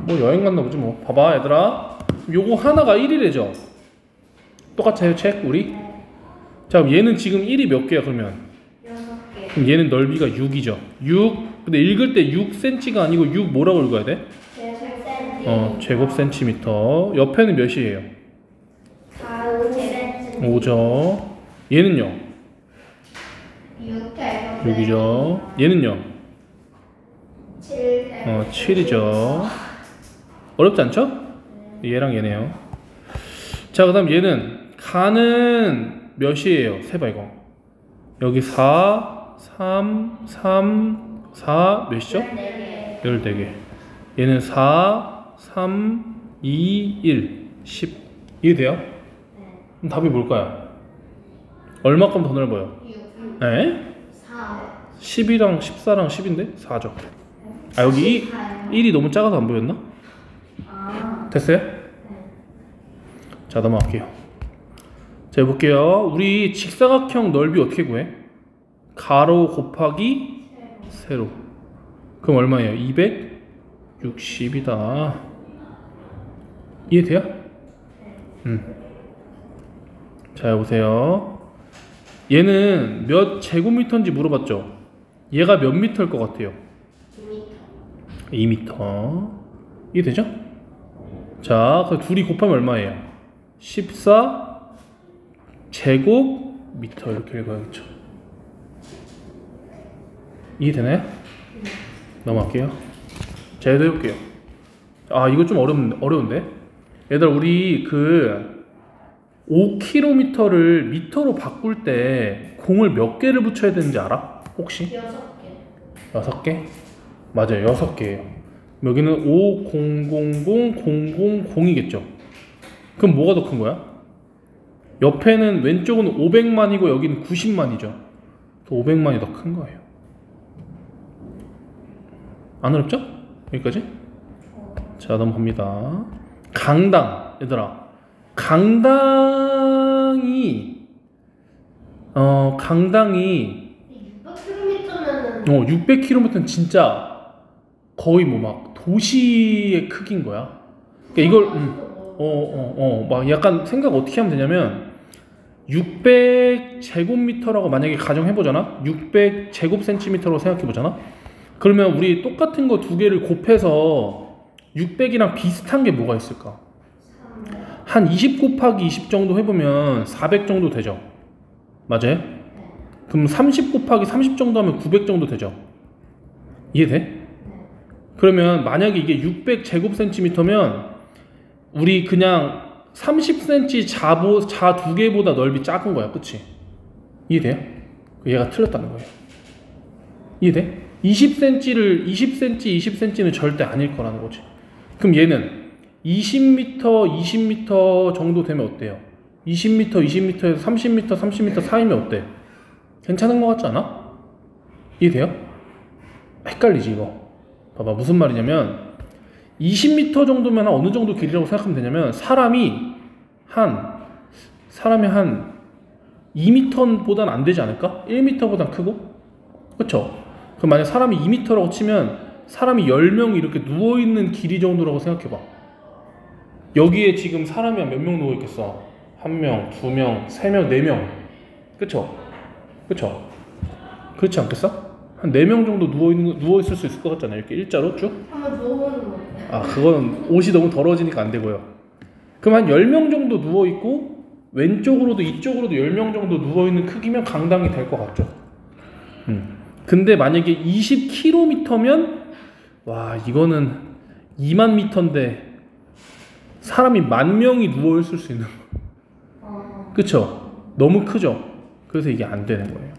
뭐 여행 갔나 보지 뭐. 봐봐 얘들아, 요거 하나가 1이래죠. 똑같아요 책 우리? 자 그럼 얘는 지금 1이 몇 개야 그러면? 6개. 그럼 얘는 넓이가 6이죠. 6. 근데 읽을 때 6cm가 아니고 6 뭐라고 읽어야 돼? 제곱센티미터. 옆에는 몇이에요? 5죠. 얘는요? 6이죠. 얘는요? 7이죠. 어렵지 않죠? 얘랑 얘네요. 자, 그 다음 얘는 가는 몇이에요? 세봐 이거. 여기 4, 3, 3, 4 몇이죠? 14개. 얘는 4, 3, 2, 1, 10. 이해돼요? 그럼 답이 뭘까요? 얼마큼 더 넓어요? 6. 네? 4. 10이랑 14랑 10인데? 4죠. 아 여기 1이 너무 작아서 안 보였나? 됐어요? 자 넘어갈게요. 자 해볼게요. 우리 직사각형 넓이 어떻게 구해? 가로 곱하기 세로. 그럼 얼마예요? 260이다. 이해돼요? 자 해보세요. 얘는 몇 제곱미터인지 물어봤죠? 얘가 몇 미터일 것 같아요? 2미터. 이해되죠? 자, 그 둘이 곱하면 얼마예요? 14 제곱미터 이렇게 읽어야겠죠. 이해되나요? 넘어갈게요. 자, 얘도 해볼게요. 아, 이거 좀 어려운데? 얘들아, 우리 그 5km를 미터로 바꿀 때 공을 몇 개를 붙여야 되는지 알아? 혹시? 6개. 6개? 맞아요, 6개예요. 여기는 5000000이겠죠. 그럼 뭐가 더 큰 거야? 옆에는 왼쪽은 500만이고 여기는 90만이죠. 더 500만이 더 큰 거예요. 안 어렵죠? 여기까지? 자 넘어갑니다. 강당. 얘들아, 강당이 600km면은 600km는 진짜 거의 뭐 막 도시의 크기인 거야. 그러니까 이걸 막 약간 생각 어떻게 하면 되냐면 600제곱미터라고 만약에 가정해보잖아. 600제곱센티미터로 생각해보잖아. 그러면 우리 똑같은 거 두 개를 곱해서 600이랑 비슷한 게 뭐가 있을까? 한 20 곱하기 20 정도 해보면 400 정도 되죠. 맞아요? 그럼 30 곱하기 30 정도 하면 900 정도 되죠. 이해돼? 그러면 만약에 이게 600제곱센티미터면 우리 그냥 30cm 자 두 개보다 넓이 작은 거야. 그치? 이해돼요? 얘가 틀렸다는 거예요. 이해돼? 20cm는 절대 아닐 거라는 거지. 그럼 얘는 20m, 20m 정도 되면 어때요? 20m, 20m에서 30m, 30m 사이면 어때? 괜찮은 거 같지 않아? 이해돼요? 헷갈리지 이거. 봐봐 무슨 말이냐면 20m 정도면 어느 정도 길이라고 생각하면 되냐면 사람이 한 2m보단 안 되지 않을까? 1m보단 크고? 그쵸? 그럼 만약 사람이 2m라고 치면 사람이 10명이 이렇게 누워있는 길이 정도라고 생각해봐. 여기에 지금 사람이 몇 명 누워있겠어? 1명, 2명, 3명, 4명. 그쵸? 그쵸? 그렇지 않겠어? 한 4명 정도 누워있을 수 있을 것 같잖아요. 이렇게 일자로 쭉? 한번 누워보는 거. 아, 그건 옷이 너무 더러워지니까 안 되고요. 그럼 한 10명 정도 누워있고, 왼쪽으로도 이쪽으로도 10명 정도 누워있는 크기면 강당이 될 것 같죠? 근데 만약에 20km면, 와, 이거는 2만 미터인데, 사람이 10,000명이 누워있을 수 있는 거. 그쵸? 너무 크죠? 그래서 이게 안 되는 거예요.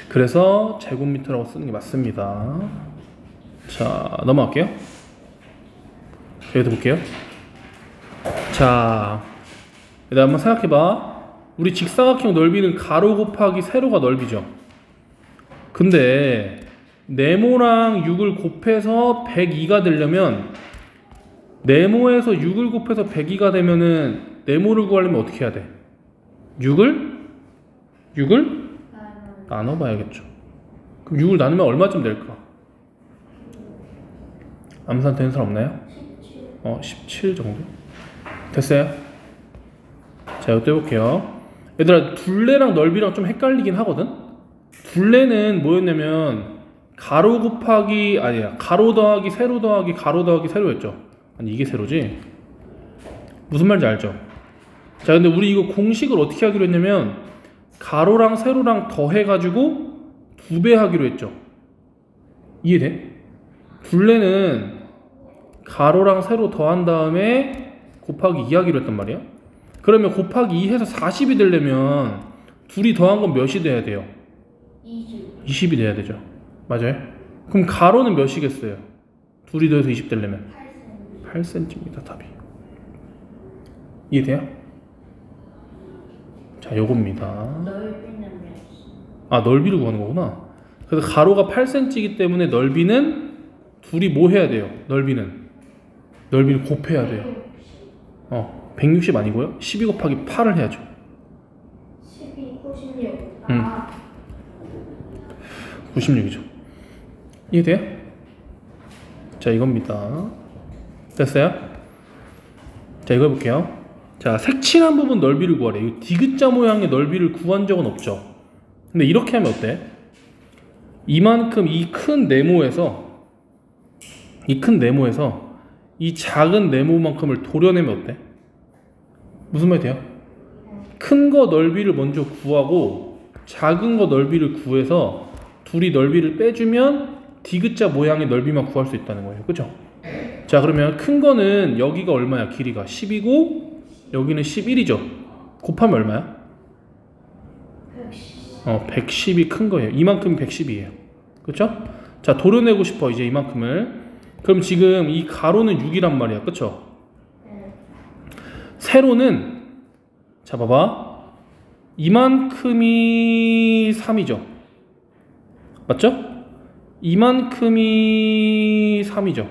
그래서 제곱미터라고 쓰는 게 맞습니다. 자, 넘어갈게요. 여기도 볼게요. 자, 일단 한번 생각해봐. 우리 직사각형 넓이는 가로 곱하기 세로가 넓이죠. 근데 네모랑 6을 곱해서 102가 되려면 네모에서 6을 곱해서 102가 되면은 네모를 구하려면 어떻게 해야 돼? 6을 나눠봐야겠죠. 그럼 6을 나누면 얼마쯤 될까? 암산 되는 사람 없나요? 17. 17 정도? 됐어요? 자, 이거 또 해볼게요. 얘들아, 둘레랑 넓이랑 좀 헷갈리긴 하거든? 둘레는 뭐였냐면 가로 곱하기 아니야 가로 더하기 세로 더하기 가로 더하기 세로였죠. 아니 이게 세로지? 무슨 말인지 알죠? 자, 근데 우리 이거 공식을 어떻게 하기로 했냐면 가로랑 세로랑 더해가지고 2배 하기로 했죠. 이해돼? 둘레는 가로랑 세로 더한 다음에 곱하기 2 하기로 했단 말이야. 그러면 곱하기 2 해서 40이 되려면 둘이 더한 건 몇이 돼야 돼요? 20. 20이 돼야 되죠. 맞아요? 그럼 가로는 몇이겠어요? 둘이 더해서 20 되려면 8cm입니다. 답이. 이해돼요? 자, 요겁니다. 넓이는 몇? 아, 넓이를 구하는 거구나. 그래서 가로가 8cm이기 때문에 넓이는 둘이 뭐 해야 돼요? 넓이는 곱해야 돼요. 160 아니고요. 12 곱하기 8을 해야죠. 12, 96. 응. 96이죠. 이해돼요? 자, 이겁니다. 됐어요? 자, 이거 해볼게요. 자, 색칠한 부분 넓이를 구하래. 이 디귿자 모양의 넓이를 구한 적은 없죠. 근데 이렇게 하면 어때? 이만큼 이 큰 네모에서 이 작은 네모만큼을 도려내면 어때? 무슨 말이 돼요? 큰 거 넓이를 먼저 구하고 작은 거 넓이를 구해서 둘이 넓이를 빼주면 디귿자 모양의 넓이만 구할 수 있다는 거예요. 그죠? 자, 그러면 큰 거는 여기가 얼마야? 길이가 10이고 여기는 11이죠. 곱하면 얼마야? 110. 110이 큰 거예요. 이만큼이 110이에요. 그쵸? 자, 도려내고 싶어 이제 이만큼을. 그럼 지금 이 가로는 6이란 말이야. 그쵸? 세로는 자, 봐봐. 이만큼이 3이죠. 맞죠? 이만큼이 3이죠.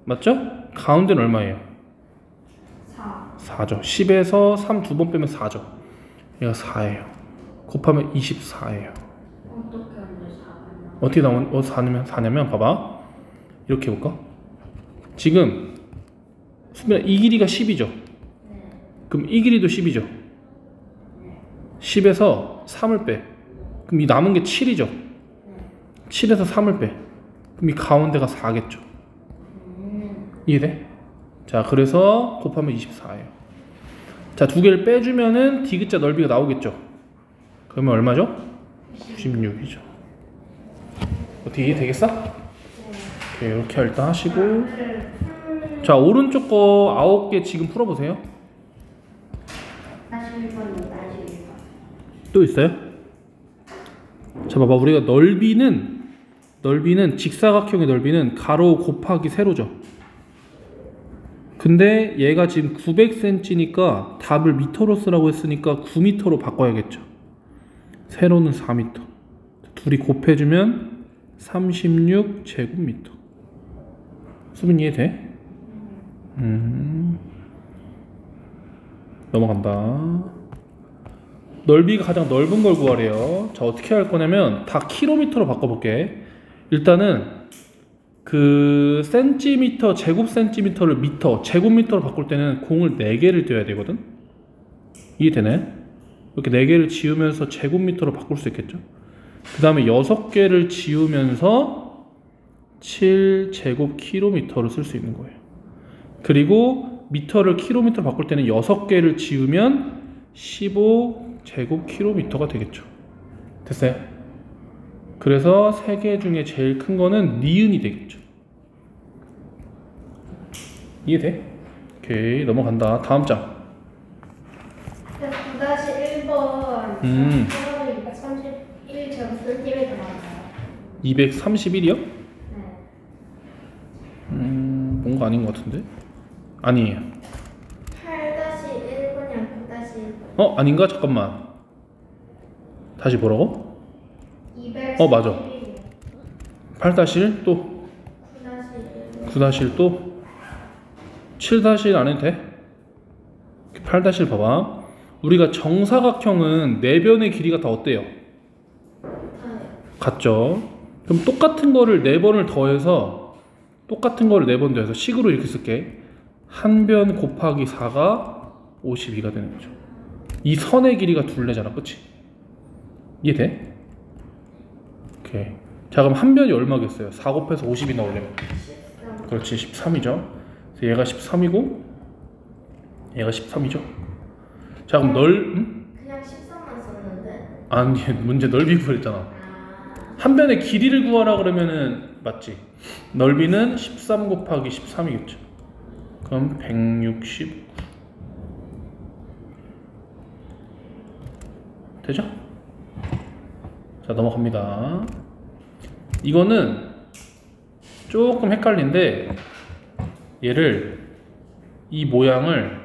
맞죠? 가운데는 얼마예요? 4. 4죠. 10에서 3 두 번 빼면 4죠. 얘가 4예요. 곱하면 24예요. 어떻게 하면 4가 어떻게 나오면 4냐면 봐봐. 이렇게 해볼까? 지금 수빈아, 이 길이가 10이죠. 그럼 이 길이도 10이죠. 10에서 3을 빼. 그럼 이 남은 게 7이죠. 7에서 3을 빼. 그럼 이 가운데가 4겠죠. 이해돼? 자, 그래서 곱하면 24예요. 자, 두 개를 빼주면은 디귿자 넓이가 나오겠죠. 그러면 얼마죠? 96이죠. 어떻게 이해되겠어? 오케이, 이렇게 일단 하시고, 자, 오른쪽 거 9개 지금 풀어보세요. 다시 1번, 다시 1번. 또 있어요? 자, 봐봐. 우리가 넓이는 직사각형의 넓이는 가로 곱하기 세로죠. 근데 얘가 지금 900cm니까 답을 미터로 쓰라고 했으니까 9m로 바꿔야겠죠. 세로는 4m. 둘이 곱해주면 36제곱미터. 수빈 이해돼? 넘어간다. 넓이가 가장 넓은 걸 구하래요. 자, 어떻게 할 거냐면 다 킬로미터로 바꿔볼게. 일단은 그 센티미터, 제곱센티미터를 미터, 제곱미터로 바꿀 때는 공을 4개를 띄워야 되거든. 이해되네? 이렇게 4개를 지우면서 제곱미터로 바꿀 수 있겠죠. 그 다음에 6개를 지우면서 7제곱킬로미터를 쓸 수 있는 거예요. 그리고 미터를 킬로미터로 바꿀 때는 6개를 지우면 15제곱킬로미터가 되겠죠. 됐어요? 그래서 3개 중에 제일 큰 거는 니은이 되겠죠. 이해돼? 오케이, 넘어간다. 다음 장. 9-1번. 231제곱센티미터 나와요. 231이요? 네. 뭔가 아닌 것 같은데? 아니에요. 8-1번이랑 9-1번. 아닌가? 잠깐만. 다시 보라고? 211. 맞아. 8-1 또 9-1 또 7-1 안 해도 돼? 8-1 봐봐. 우리가 정사각형은 4변의 길이가 다 어때요? 같죠? 그럼 똑같은 거를 4번을 더해서 똑같은 걸 4번 더해서 식으로 이렇게 쓸게. 한 변 곱하기 4가 52가 되는 거죠. 이 선의 길이가 둘레잖아, 그치? 이해돼? 오케이. 자, 그럼 한 변이 얼마겠어요? 4 곱해서 50이 나오려면. 그렇지, 13이죠. 그래서 얘가 13이고 얘가 13이죠. 자, 그럼 그냥 13만 썼는데. 아니, 문제 넓이 구했잖아. 한 변의 길이를 구하라 그러면은 맞지? 넓이는 13 곱하기 13이겠죠. 그럼 160 되죠? 자, 넘어갑니다. 이거는 조금 헷갈린데 얘를 이 모양을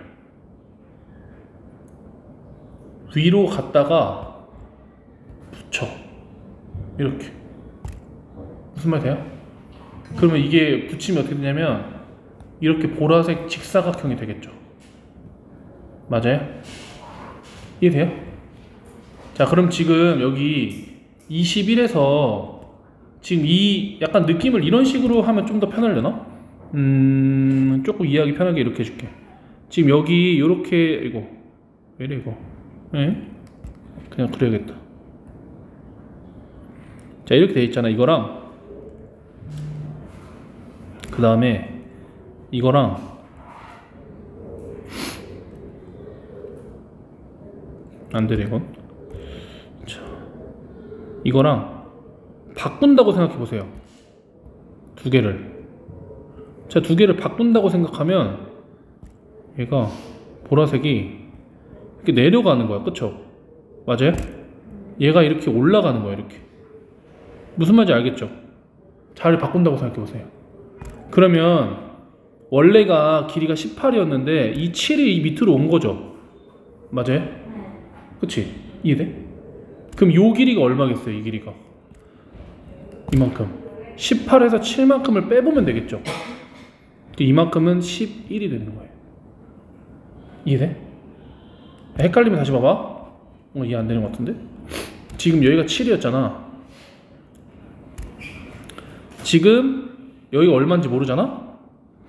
위로 갔다가 붙여. 이렇게. 무슨 말 돼요? 그러면 이게 붙이면 어떻게 되냐면 이렇게 보라색 직사각형이 되겠죠. 맞아요? 이해돼요? 자, 그럼 지금 여기 21에서 지금 이 약간 느낌을 이런 식으로 하면 좀 더 편하려나? 조금 이해하기 편하게 이렇게 해줄게. 지금 여기 이렇게 이거 왜 이래 이거? 네? 그냥 그려야겠다. 자, 이렇게 돼 있잖아. 이거랑 그 다음에 이거랑 안 되네 이건. 자, 이거랑 바꾼다고 생각해 보세요. 두 개를. 자, 두 개를 바꾼다고 생각하면 얘가 보라색이 이렇게 내려가는 거야. 그쵸? 맞아요? 얘가 이렇게 올라가는 거야. 이렇게. 무슨 말인지 알겠죠? 자리를 바꾼다고 생각해 보세요. 그러면 원래가 길이가 18이었는데 이 7이 이 밑으로 온 거죠. 맞아요? 그치? 이해돼? 그럼 요 길이가 얼마겠어요? 이 길이가 이만큼. 18에서 7만큼을 빼보면 되겠죠. 이만큼은 11이 되는 거예요. 이해돼? 헷갈리면 다시 봐봐. 이해 안 되는 것 같은데? 지금 여기가 7이었잖아. 지금 여기가 얼마인지 모르잖아?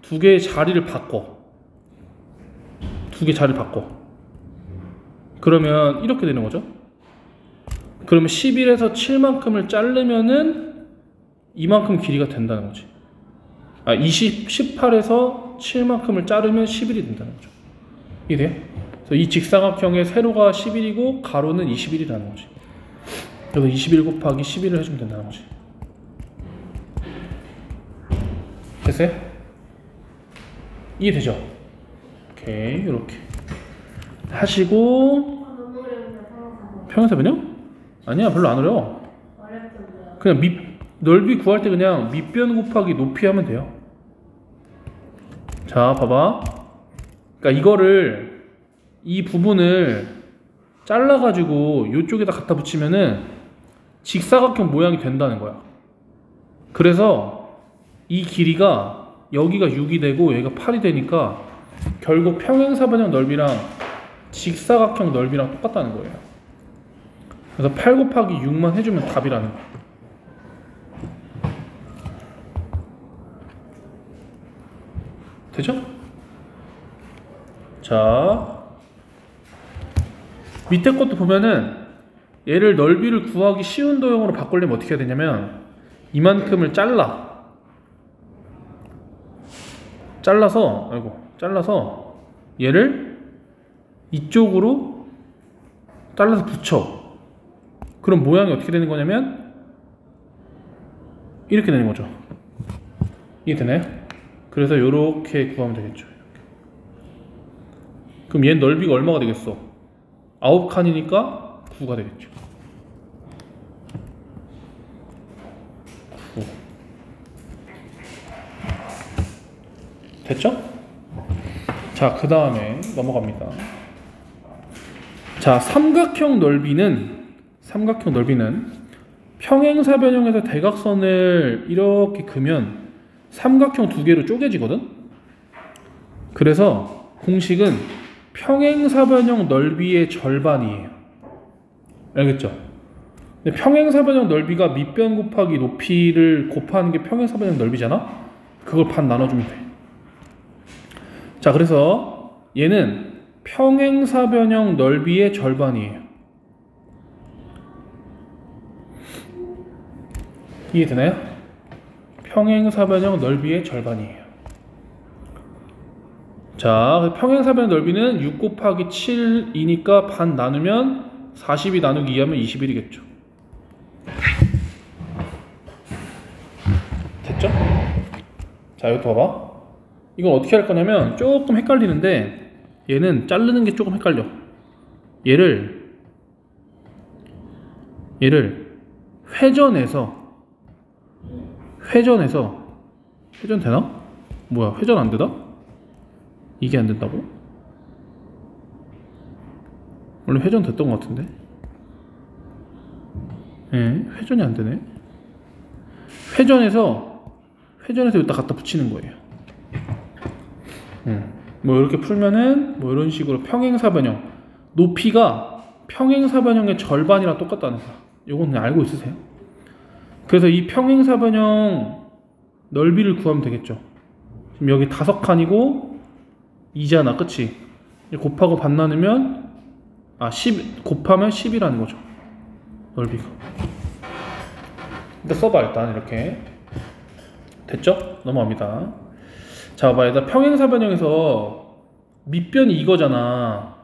두 개의 자리를 바꿔. 두 개 자리를 바꿔. 그러면 이렇게 되는 거죠. 그러면 11에서 7만큼을 자르면은 이만큼 길이가 된다는 거지. 18에서 7만큼을 자르면 11이 된다는 거죠. 이해돼요? 그래서 이 직사각형의 세로가 11이고 가로는 21이라는 거지. 그래서 21 곱하기 11을 해주면 된다는 거지. 됐어요? 이해되죠? 오케이, 이렇게 하시고. 너무 어려운데 평행사변형? 아니야, 별로 안 어려워. 어렵던데요. 그냥 넓이 구할 때 그냥 밑변 곱하기 높이 하면 돼요. 자, 봐봐. 그러니까 이거를 이 부분을 잘라가지고 이쪽에다 갖다 붙이면은 직사각형 모양이 된다는 거야. 그래서 이 길이가 여기가 6이 되고 여기가 8이 되니까 결국 평행사변형 넓이랑 직사각형 넓이랑 똑같다는 거예요. 그래서 8 곱하기 6만 해주면 답이라는 거야. 되죠? 자, 밑에 것도 보면은 얘를 넓이를 구하기 쉬운 도형으로 바꾸려면 어떻게 해야 되냐면 이만큼을 잘라서 얘를 이쪽으로 잘라서 붙여. 그럼 모양이 어떻게 되는 거냐면 이렇게 되는 거죠. 이해되나요? 그래서 이렇게 구하면 되겠죠. 그럼 얘는 넓이가 얼마가 되겠어? 9칸이니까 9가 되겠죠. 9. 됐죠? 자, 그 다음에 넘어갑니다. 자, 삼각형 넓이는 평행사변형에서 대각선을 이렇게 그으면 삼각형 두 개로 쪼개지거든? 그래서 공식은 평행사변형 넓이의 절반이에요. 알겠죠? 근데 평행사변형 넓이가 밑변 곱하기 높이를 곱하는 게 평행사변형 넓이잖아? 그걸 반 나눠주면 돼. 자, 그래서 얘는 평행사변형 넓이의 절반이에요. 이해되나요? 평행사변형 넓이의 절반이에요. 자, 평행사변형 넓이는 6 곱하기 7이니까 반 나누면 42 나누기 2하면 21이겠죠. 됐죠? 자, 여기 봐봐. 이건 어떻게 할 거냐면 조금 헷갈리는데 얘는 자르는 게 조금 헷갈려. 얘를 회전 되나? 뭐야, 회전 안 되다? 이게 안 된다고? 원래 회전 됐던 것 같은데? 회전이 안 되네. 회전해서 여기다 갖다 붙이는 거예요. 뭐 이렇게 풀면은 뭐 이런 식으로 평행사변형 높이가 평행사변형의 절반이랑 똑같다는 거야. 요건 그냥 알고 있으세요? 그래서 이 평행사변형 넓이를 구하면 되겠죠. 지금 여기 5칸이고 2잖아, 그치? 곱하고 반 나누면 10 곱하면 10이라는 거죠. 넓이가. 일단 써봐. 일단 이렇게 됐죠? 넘어갑니다. 자, 봐봐. 일단 평행사변형에서 밑변이 이거잖아,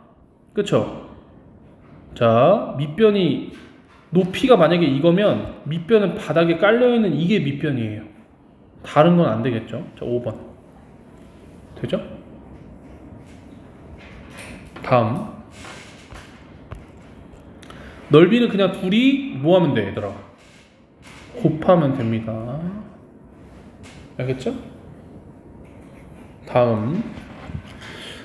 그쵸? 자, 밑변이 높이가 만약에 이거면 밑변은 바닥에 깔려있는 이게 밑변이에요. 다른 건 안 되겠죠? 자, 5번 되죠? 다음 넓이는 그냥 둘이 뭐 하면 돼, 얘들아? 곱하면 됩니다. 알겠죠? 다음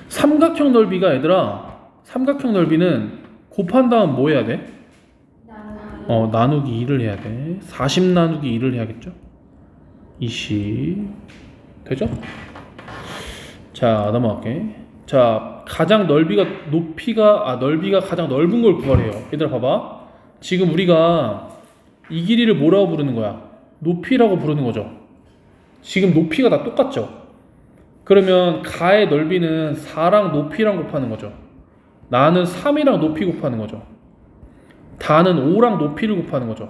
삼각형 넓이가, 얘들아, 삼각형 넓이는 곱한 다음 뭐 해야 돼? 나누기 2를 해야 돼. 40 나누기 2를 해야겠죠? 20 되죠? 자, 넘어갈게. 자, 가장 넓이가 가장 넓은 걸 구하래요. 얘들아 봐봐. 지금 우리가 이 길이를 뭐라고 부르는 거야? 높이라고 부르는 거죠. 지금 높이가 다 똑같죠? 그러면 가의 넓이는 4랑 높이랑 곱하는 거죠. 나는 3이랑 높이 곱하는 거죠. 다는 5랑 높이를 곱하는 거죠.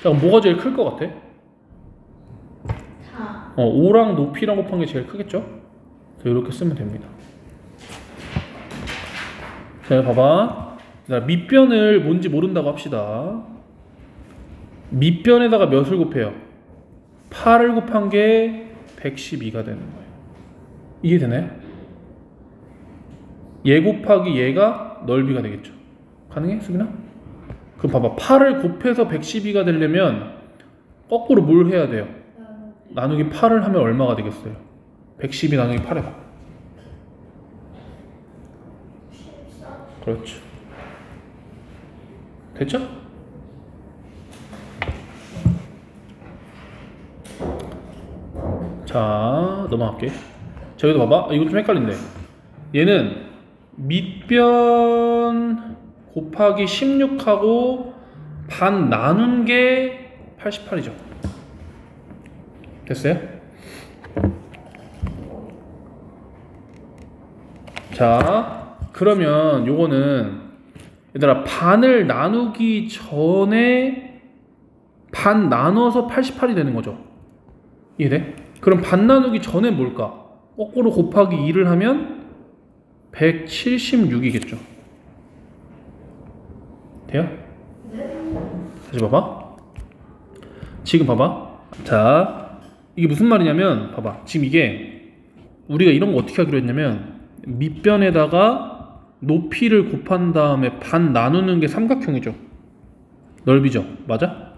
자, 그럼 뭐가 제일 클 것 같아? 5랑 높이랑 곱한 게 제일 크겠죠? 그래서 이렇게 쓰면 됩니다. 자, 봐봐. 밑변을 뭔지 모른다고 합시다. 밑변에다가 몇을 곱해요? 8을 곱한 게 112가 되는 거예요. 이해되나요? 얘 곱하기 얘가 넓이가 되겠죠. 가능해, 수빈아? 그럼 봐봐. 8을 곱해서 112가 되려면 거꾸로 뭘 해야 돼요? 나누기 8을 하면 얼마가 되겠어요? 112 나누기 8 해봐. 그렇죠. 됐죠? 자, 넘어갈게. 자, 여기도 봐봐. 이거 좀 헷갈린데. 얘는 밑변 곱하기 16하고 반 나눈 게 88이죠. 됐어요? 자, 그러면 요거는 얘들아 반을 나누기 전에 반 나눠서 88이 되는 거죠. 이해돼? 그럼 반 나누기 전에 뭘까? 거꾸로 곱하기 2를 하면 176이겠죠. 돼요? 다시 봐봐. 지금 봐봐. 자, 이게 무슨 말이냐면 봐봐. 지금 이게 우리가 이런 거 어떻게 하기로 했냐면 밑변에다가 높이를 곱한 다음에 반 나누는 게 삼각형이죠. 넓이죠. 맞아?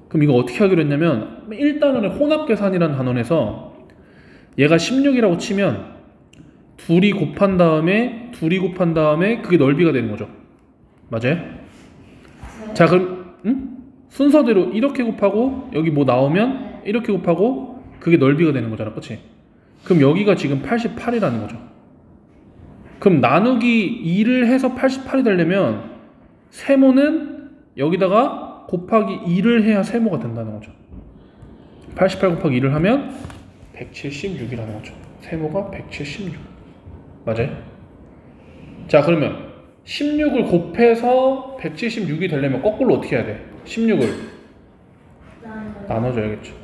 그럼 이거 어떻게 하기로 했냐면 1단원의 혼합계산이라는 단원에서 얘가 16이라고 치면 둘이 곱한 다음에 그게 넓이가 되는 거죠. 맞아요? 자, 그럼 순서대로 이렇게 곱하고 여기 뭐 나오면 이렇게 곱하고 그게 넓이가 되는 거잖아. 그치? 그럼 여기가 지금 88이라는 거죠. 그럼 나누기 2를 해서 88이 되려면 세모는 여기다가 곱하기 2를 해야 세모가 된다는 거죠. 88 곱하기 2를 하면 176이라는 거죠. 세모가 176. 맞아요? 자, 그러면 16을 곱해서 176이 되려면 거꾸로 어떻게 해야 돼? 16을 나눠줘야겠죠.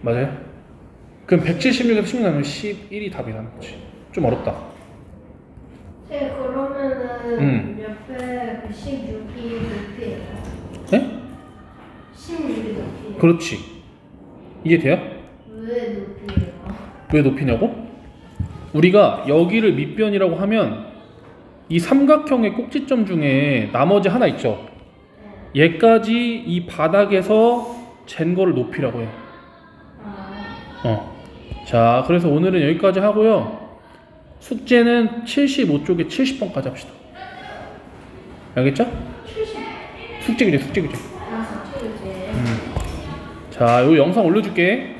맞아요? 그럼 176에서 16 나누면 11이 답이라는 거지. 좀 어렵다. 네, 그러면은 몇백 16이 높이예요? 네? 16이 높이예요? 그렇지. 이게 돼요? 왜 높이예요? 왜 높이냐고? 우리가 여기를 밑변이라고 하면 이 삼각형의 꼭지점 중에 나머지 하나 있죠. 얘까지 이 바닥에서 잰 거를 높이라고 해요. 자, 그래서 오늘은 여기까지 하고요. 숙제는 75쪽에 70번까지 합시다. 알겠죠? 70? 숙제기죠, 숙제기죠. 아, 47이지. 자, 요 영상 올려줄게.